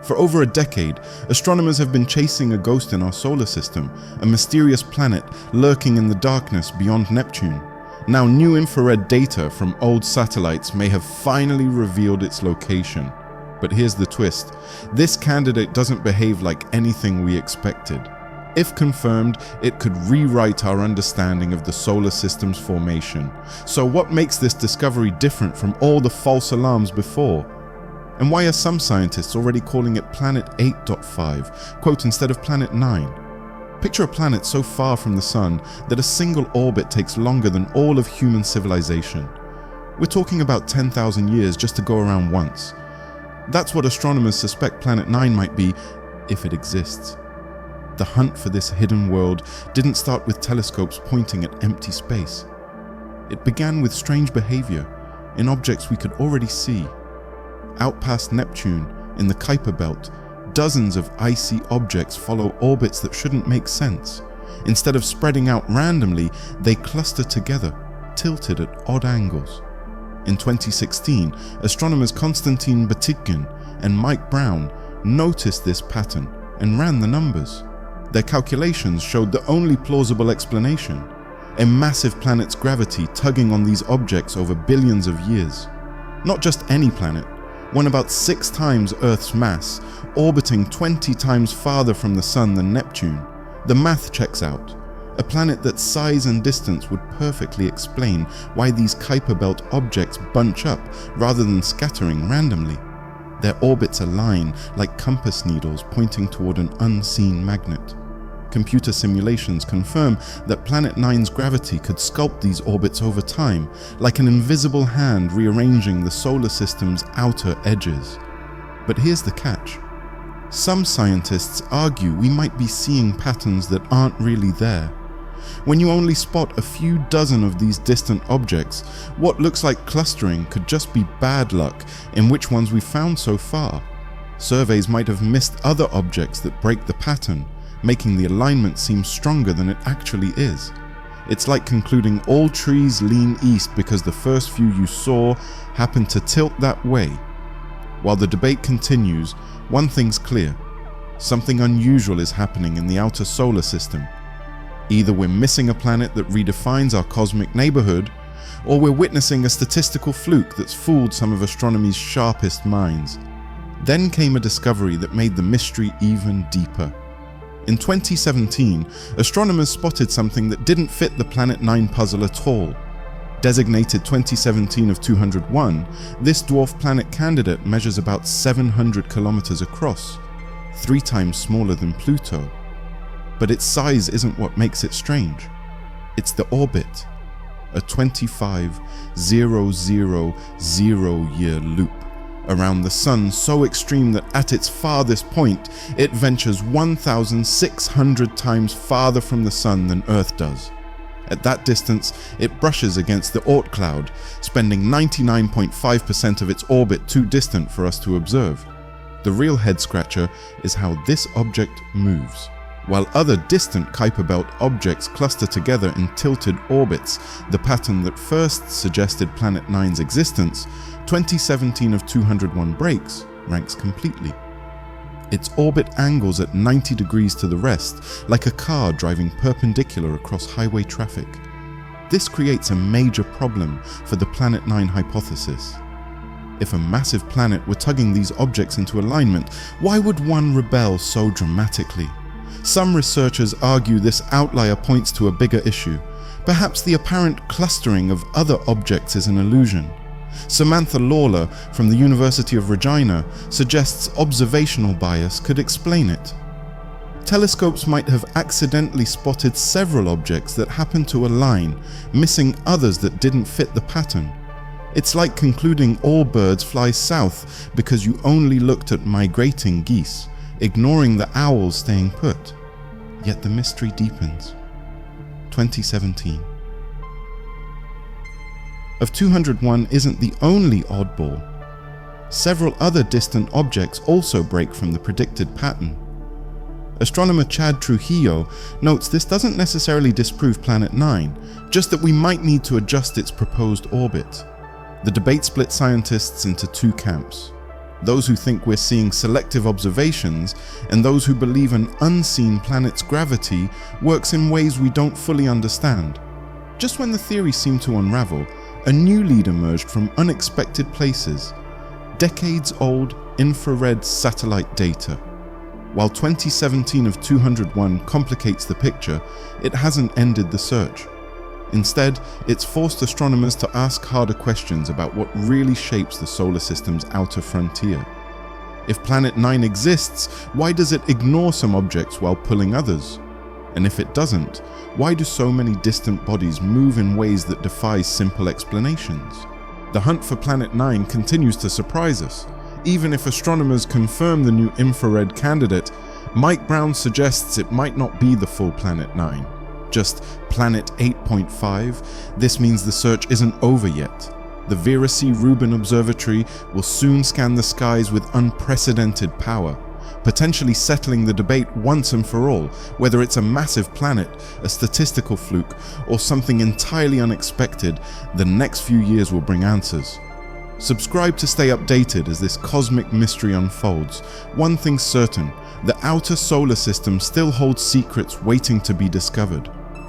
For over a decade, astronomers have been chasing a ghost in our solar system, a mysterious planet lurking in the darkness beyond Neptune. Now, new infrared data from old satellites may have finally revealed its location. But here's the twist. This candidate doesn't behave like anything we expected. If confirmed, it could rewrite our understanding of the solar system's formation. So what makes this discovery different from all the false alarms before? And why are some scientists already calling it Planet 8.5, quote, instead of Planet 9? Picture a planet so far from the Sun that a single orbit takes longer than all of human civilization. We're talking about 10,000 years just to go around once. That's what astronomers suspect Planet 9 might be, if it exists. The hunt for this hidden world didn't start with telescopes pointing at empty space. It began with strange behavior in objects we could already see. Out past Neptune, in the Kuiper Belt, dozens of icy objects follow orbits that shouldn't make sense. Instead of spreading out randomly, they cluster together, tilted at odd angles. In 2016, astronomers Konstantin Batygin and Mike Brown noticed this pattern and ran the numbers. Their calculations showed the only plausible explanation: a massive planet's gravity tugging on these objects over billions of years. Not just any planet, one about 6 times Earth's mass, orbiting 20 times farther from the Sun than Neptune. The math checks out. A planet that size and distance would perfectly explain why these Kuiper Belt objects bunch up rather than scattering randomly. Their orbits align like compass needles pointing toward an unseen magnet. Computer simulations confirm that Planet 9's gravity could sculpt these orbits over time, like an invisible hand rearranging the solar system's outer edges. But here's the catch. Some scientists argue we might be seeing patterns that aren't really there. When you only spot a few dozen of these distant objects, what looks like clustering could just be bad luck in which ones we've found so far. Surveys might have missed other objects that break the pattern, making the alignment seem stronger than it actually is. It's like concluding all trees lean east because the first few you saw happened to tilt that way. While the debate continues, one thing's clear. Something unusual is happening in the outer solar system. Either we're missing a planet that redefines our cosmic neighborhood, or we're witnessing a statistical fluke that's fooled some of astronomy's sharpest minds. Then came a discovery that made the mystery even deeper. In 2017, astronomers spotted something that didn't fit the Planet 9 puzzle at all. Designated 2017 of 201, this dwarf planet candidate measures about 700 kilometers across, 3 times smaller than Pluto. But its size isn't what makes it strange. It's the orbit, a 25,000-year loop around the Sun so extreme that at its farthest point, it ventures 1,600 times farther from the Sun than Earth does. At that distance, it brushes against the Oort cloud, spending 99.5% of its orbit too distant for us to observe. The real head-scratcher is how this object moves. While other distant Kuiper Belt objects cluster together in tilted orbits, the pattern that first suggested Planet 9's existence, 2017 of 201 breaks, ranks completely. Its orbit angles at 90 degrees to the rest, like a car driving perpendicular across highway traffic. This creates a major problem for the Planet 9 hypothesis. If a massive planet were tugging these objects into alignment, why would one rebel so dramatically? Some researchers argue this outlier points to a bigger issue. Perhaps the apparent clustering of other objects is an illusion. Samantha Lawler from the University of Regina suggests observational bias could explain it. Telescopes might have accidentally spotted several objects that happened to align, missing others that didn't fit the pattern. It's like concluding all birds fly south because you only looked at migrating geese, ignoring the owls staying put. Yet the mystery deepens. 2017. Of 201 isn't the only oddball. Several other distant objects also break from the predicted pattern. Astronomer Chad Trujillo notes this doesn't necessarily disprove Planet 9, just that we might need to adjust its proposed orbit. The debate split scientists into 2 camps. those who think we're seeing selective observations, and those who believe an unseen planet's gravity works in ways we don't fully understand. Just when the theory seemed to unravel, a new lead emerged from unexpected places: decades-old infrared satellite data. While 2017 of 201 complicates the picture, it hasn't ended the search. Instead, it's forced astronomers to ask harder questions about what really shapes the solar system's outer frontier. If Planet 9 exists, why does it ignore some objects while pulling others? And if it doesn't, why do so many distant bodies move in ways that defy simple explanations? The hunt for Planet 9 continues to surprise us. Even if astronomers confirm the new infrared candidate, Mike Brown suggests it might not be the full Planet 9. Just Planet 8.5, this means the search isn't over yet. The Vera C. Rubin Observatory will soon scan the skies with unprecedented power, potentially settling the debate once and for all, whether it's a massive planet, a statistical fluke, or something entirely unexpected. The next few years will bring answers. Subscribe to stay updated as this cosmic mystery unfolds. One thing's certain, the outer solar system still holds secrets waiting to be discovered.